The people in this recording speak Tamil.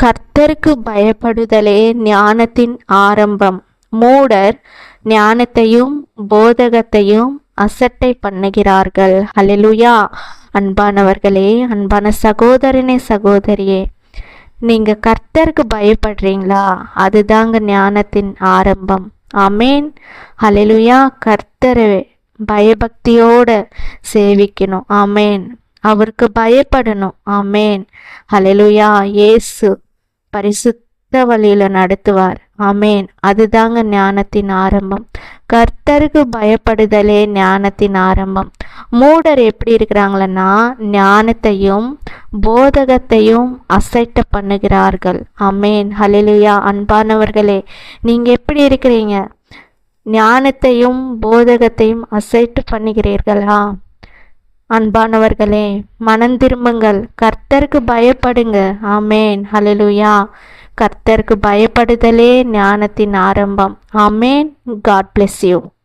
கர்த்தருக்கு பயப்படுதலே ஞானத்தின் ஆரம்பம். மூடர் ஞானத்தையும் போதகத்தையும் அசட்டை பண்ணுகிறார்கள். ஹல்லேலூயா. அன்பானவர்களே, அன்பான சகோதரனே சகோதரியே, நீங்க கர்த்தருக்கு பயப்படுறீங்களா? அதுதாங்க ஞானத்தின் ஆரம்பம். ஆமேன். ஹல்லேலூயா. கர்த்தரை பயபக்தியோட சேவிக்கணும். ஆமேன். அவருக்கு பயப்படணும். ஆமேன். ஹல்லேலூயா. இயேசு பரிசுத்த வழியில நடத்துவார். ஆமேன். அதுதாங்க ஞானத்தின் ஆரம்பம். கர்த்தருக்கு பயப்படுதலே ஞானத்தின் ஆரம்பம். மூடர் எப்படி இருக்கிறாங்களன்னா, ஞானத்தையும் போதகத்தையும் அசட்டை பண்ணுகிறார்கள். ஆமேன். ஹல்லேலூயா. அன்பானவர்களே, நீங்க எப்படி இருக்கிறீங்க? ஞானத்தையும் போதகத்தையும் அசைட்டு பண்ணுகிறீர்களா? அன்பானவர்களே, மனம் திரும்புங்கள், கர்த்தருக்கு பயப்படுங்க. ஆமேன். ஹல்லேலூயா. கர்த்தருக்கு பயப்படுதலே ஞானத்தின் ஆரம்பம். ஆமேன். God bless you.